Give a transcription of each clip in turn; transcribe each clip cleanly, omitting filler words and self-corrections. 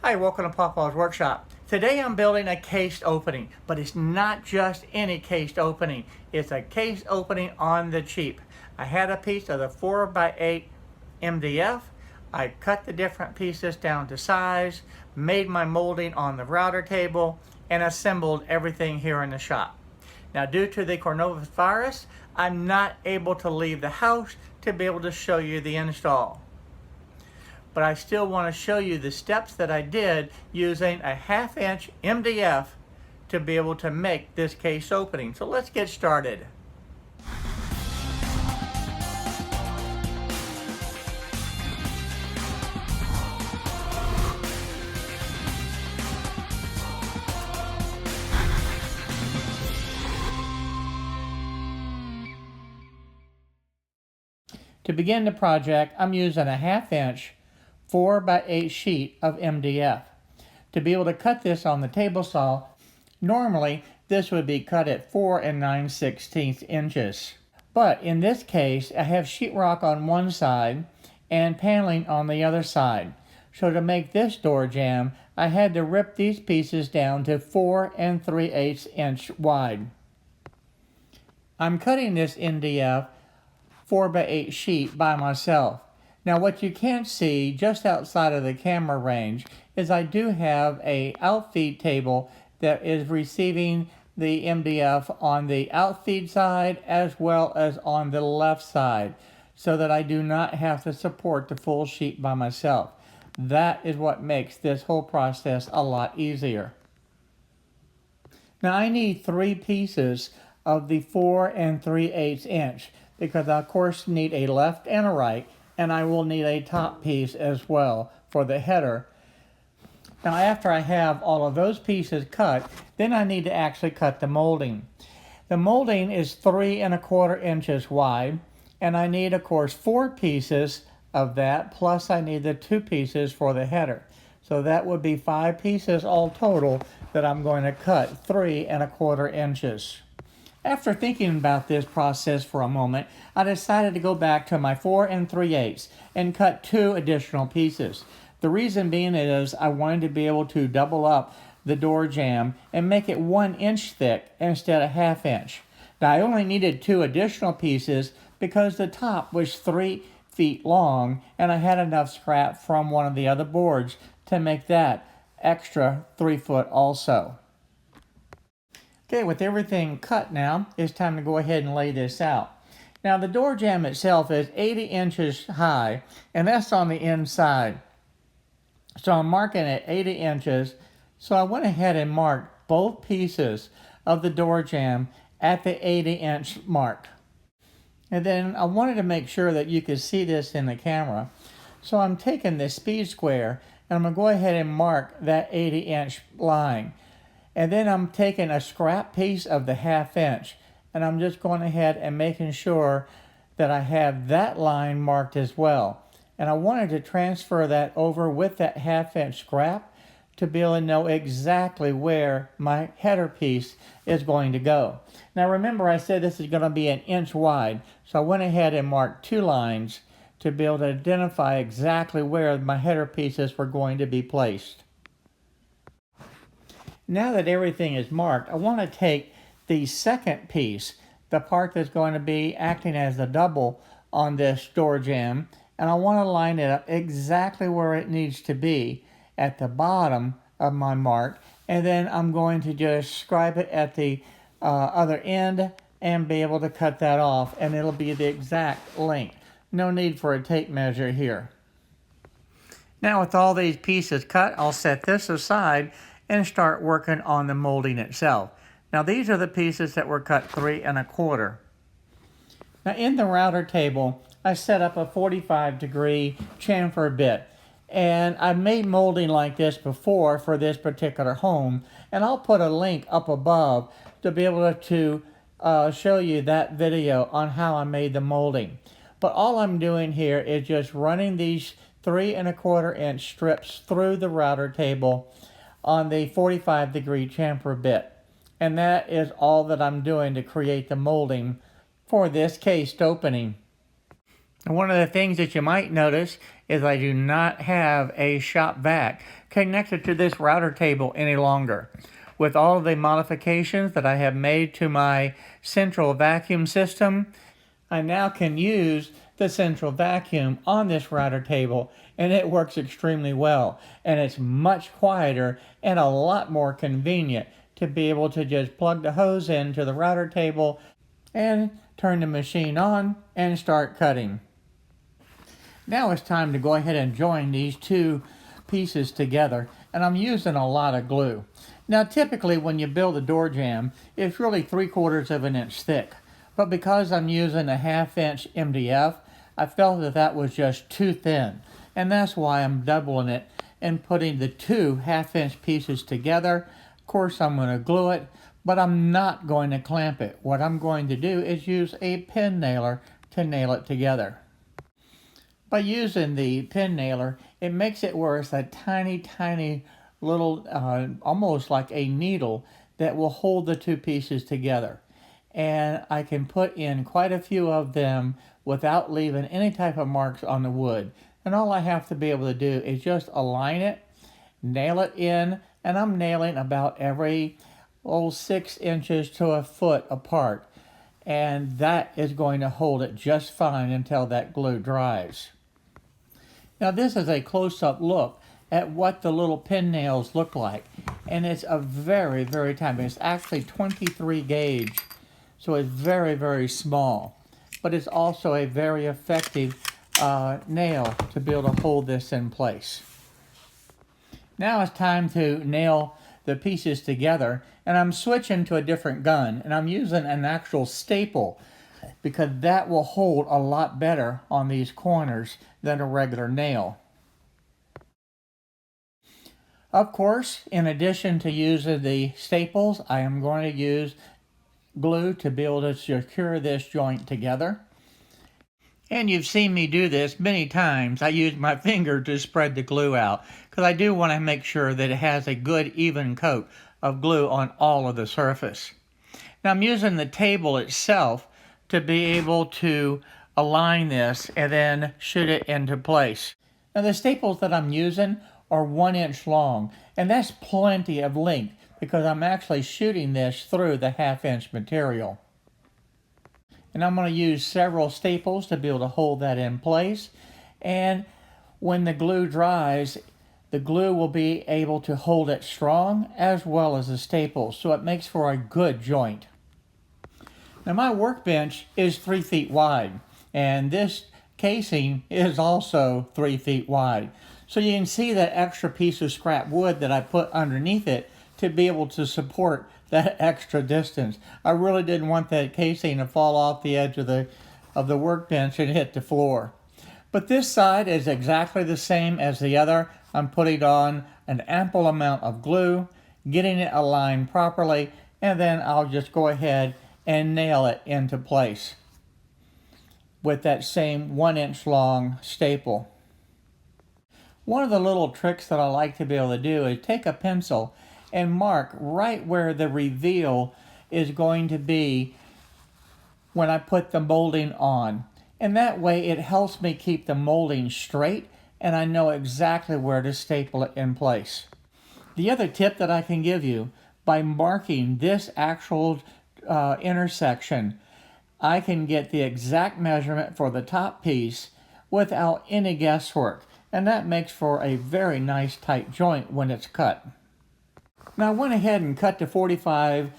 Hi, welcome to Pawpaw's Workshop. Today I'm building a cased opening, but it's not just any cased opening. It's a cased opening on the cheap. I had a piece of the 4x8 MDF. I cut the different pieces down to size, made my molding on the router table, and assembled everything here in the shop. Now, due to the coronavirus, I'm not able to leave the house to be able to show you the install. But I still want to show you the steps that I did using a 1/2 inch MDF to be able to make this case opening. So let's get started. To begin the project, I'm using a 1/2 inch 4x8 sheet of MDF. To be able to cut this on the table saw, normally this would be cut at 4 9/16 inches. But in this case, I have sheetrock on one side and paneling on the other side. So to make this door jamb, I had to rip these pieces down to 4 3/8 inch wide. I'm cutting this MDF 4x8 sheet by myself. Now what you can't see just outside of the camera range is I do have a outfeed table that is receiving the MDF on the outfeed side as well as on the left side, so that I do not have to support the full sheet by myself. That is what makes this whole process a lot easier. Now I need 3 pieces of the 4 3/8 inch because I of course need a left and a right, and I will need a top piece as well for the header. Now after I have all of those pieces cut, then I need to actually cut the molding. The molding is 3 1/4 inches wide, and I need of course 4 pieces of that, plus I need the 2 pieces for the header. So that would be 5 pieces all total that I'm going to cut 3 1/4 inches. After thinking about this process for a moment, I decided to go back to my 4 3/8 and cut 2 additional pieces. The reason being is I wanted to be able to double up the door jamb and make it 1 inch thick instead of 1/2 inch. Now I only needed 2 additional pieces because the top was 3 feet long and I had enough scrap from one of the other boards to make that extra 3 foot also. Okay, with everything cut now, it's time to go ahead and lay this out. Now the door jamb itself is 80 inches high, and that's on the inside. So I'm marking it 80 inches. So I went ahead and marked both pieces of the door jamb at the 80-inch mark. And then I wanted to make sure that you could see this in the camera. So I'm taking the speed square, and I'm going to go ahead and mark that 80-inch line. And then I'm taking a scrap piece of the 1/2 inch, and I'm just going ahead and making sure that I have that line marked as well. And I wanted to transfer that over with that 1/2 inch scrap to be able to know exactly where my header piece is going to go. Now remember, I said this is going to be 1 inch wide, so I went ahead and marked 2 lines to be able to identify exactly where my header pieces were going to be placed. Now that everything is marked, I want to take the second piece, the part that's going to be acting as the double on this door jamb, and I want to line it up exactly where it needs to be at the bottom of my mark, and then I'm going to just scribe it at the other end and be able to cut that off, and it'll be the exact length. No need for a tape measure here. Now with all these pieces cut, I'll set this aside and start working on the molding itself. Now these are the pieces that were cut 3 1/4. Now in the router table, I set up a 45-degree chamfer bit, and I've made molding like this before for this particular home, and I'll put a link up above to be able to show you that video on how I made the molding. But all I'm doing here is just running these 3 1/4 inch strips through the router table on the 45-degree chamfer bit. And that is all that I'm doing to create the molding for this cased opening. And one of the things that you might notice is I do not have a shop vac connected to this router table any longer. With all of the modifications that I have made to my central vacuum system, I now can use the central vacuum on this router table, and it works extremely well. And it's much quieter and a lot more convenient to be able to just plug the hose into the router table and turn the machine on and start cutting. Now it's time to go ahead and join these two pieces together, and I'm using a lot of glue. Now typically when you build a door jamb, it's really 3/4 of an inch thick, but because I'm using a 1/2 inch MDF, I felt that that was just too thin, and that's why I'm doubling it and putting the two 1/2 inch pieces together. Of course I'm going to glue it, but I'm not going to clamp it. What I'm going to do is use a pin nailer to nail it together. By using the pin nailer, it makes it where it's a tiny little, almost like a needle that will hold the two pieces together. And I can put in quite a few of them without leaving any type of marks on the wood. And all I have to be able to do is just align it, nail it in, and I'm nailing about every 6 inches to a foot apart. And that is going to hold it just fine until that glue dries. Now this is a close-up look at what the little pin nails look like. And it's a very tiny. It's actually 23 gauge. So it's very small. But it's also a very effective nail to be able to hold this in place. Now it's time to nail the pieces together. And I'm switching to a different gun. And I'm using an actual staple, because that will hold a lot better on these corners than a regular nail. Of course, in addition to using the staples, I am going to use glue to be able to secure this joint together. And you've seen me do this many times. I use my finger to spread the glue out, because I do want to make sure that it has a good even coat of glue on all of the surface. Now I'm using the table itself to be able to align this and then shoot it into place. Now the staples that I'm using are 1 inch long, and that's plenty of length because I'm actually shooting this through the 1/2 inch material. And I'm going to use several staples to be able to hold that in place. And when the glue dries, the glue will be able to hold it strong as well as the staples, so it makes for a good joint. Now my workbench is 3 feet wide, and this casing is also 3 feet wide. So you can see that extra piece of scrap wood that I put underneath it to be able to support that extra distance. I really didn't want that casing to fall off the edge of the workbench and hit the floor. But this side is exactly the same as the other. I'm putting on an ample amount of glue, getting it aligned properly, and then I'll just go ahead and nail it into place with that same 1 inch long staple. One of the little tricks that I like to be able to do is take a pencil and mark right where the reveal is going to be when I put the molding on. And that way it helps me keep the molding straight, and I know exactly where to staple it in place. The other tip that I can give you, by marking this actual intersection, I can get the exact measurement for the top piece without any guesswork, and that makes for a very nice tight joint when it's cut. Now I went ahead and cut the 45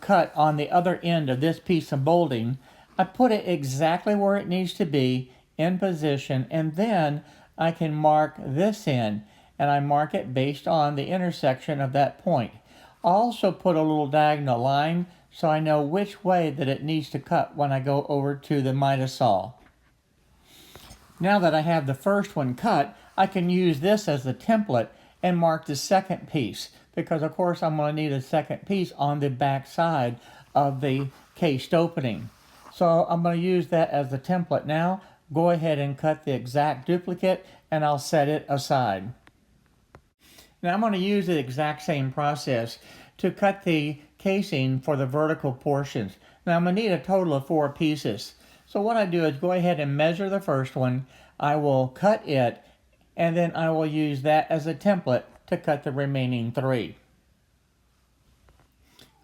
cut on the other end of this piece of molding. I put it exactly where it needs to be in position, and then I can mark this in, and I mark it based on the intersection of that point. I also put a little diagonal line so I know which way that it needs to cut when I go over to the miter saw. Now that I have the first one cut, I can use this as the template and mark the second piece, because of course I'm going to need a second piece on the back side of the cased opening. So I'm going to use that as the template now. Go ahead and cut the exact duplicate, and I'll set it aside. Now I'm going to use the exact same process to cut the casing for the vertical portions. Now I'm going to need a total of 4 pieces. So what I do is go ahead and measure the first one. I will cut it, and then I will use that as a template to cut the remaining 3.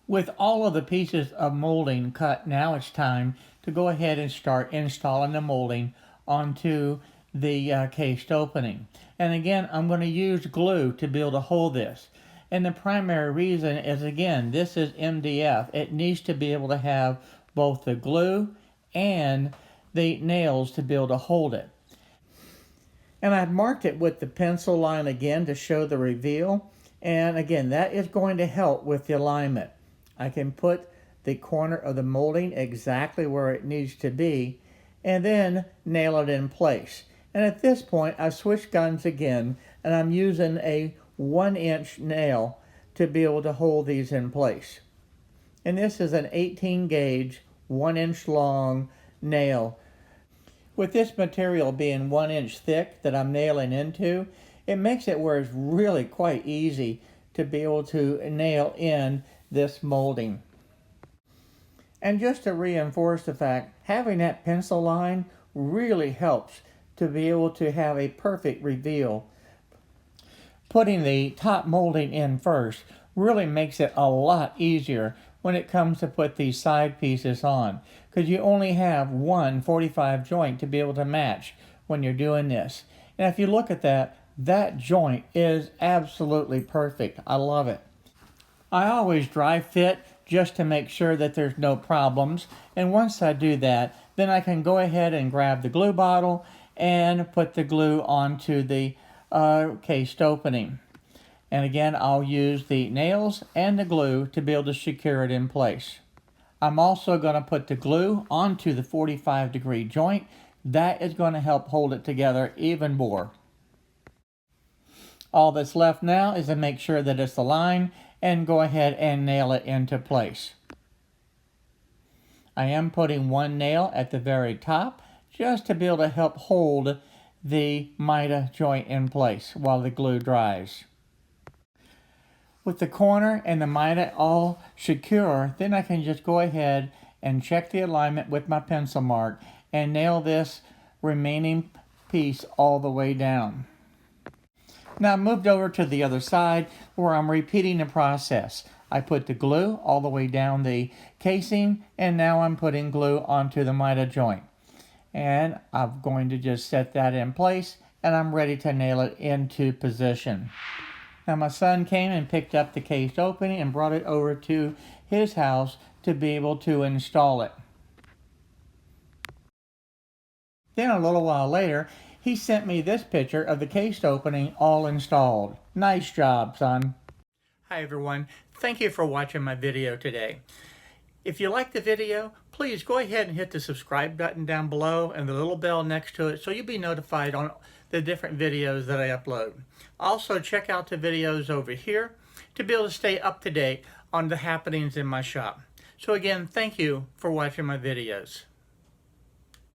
With all of the pieces of molding cut, now it's time to go ahead and start installing the molding onto the cased opening. And again, I'm going to use glue to be able to hold this. And the primary reason is, again, this is MDF. It needs to be able to have both the glue and the nails to be able to hold it. And I've marked it with the pencil line again to show the reveal. And again, that is going to help with the alignment. I can put the corner of the molding exactly where it needs to be and then nail it in place. And at this point, I've switched guns again, and I'm using a 1-inch nail to be able to hold these in place. And this is an 18 gauge, 1-inch long nail. With this material being 1 inch thick that I'm nailing into, it makes it where it's really quite easy to be able to nail in this molding. And just to reinforce the fact, having that pencil line really helps to be able to have a perfect reveal. Putting the top molding in first really makes it a lot easier when it comes to put these side pieces on, because you only have one 45 joint to be able to match when you're doing this. And if you look at that, that joint is absolutely perfect. I love it. I always dry fit just to make sure that there's no problems. And once I do that, then I can go ahead and grab the glue bottle and put the glue onto the cased opening. And again, I'll use the nails and the glue to be able to secure it in place. I'm also going to put the glue onto the 45-degree joint. That is going to help hold it together even more. All that's left now is to make sure that it's aligned and go ahead and nail it into place. I am putting one nail at the very top just to be able to help hold the mitre joint in place while the glue dries. With the corner and the mitre all secure, then I can just go ahead and check the alignment with my pencil mark and nail this remaining piece all the way down. Now I moved over to the other side where I'm repeating the process. I put the glue all the way down the casing, and now I'm putting glue onto the mitre joint. And I'm going to just set that in place, and I'm ready to nail it into position. Now my son came and picked up the cased opening and brought it over to his house to be able to install it. Then a little while later, he sent me this picture of the cased opening all installed. Nice job, son. Hi everyone, thank you for watching my video today. If you like the video, please go ahead and hit the subscribe button down below and the little bell next to it so you'll be notified on the different videos that I upload. Also check out the videos over here to be able to stay up to date on the happenings in my shop. So again, thank you for watching my videos.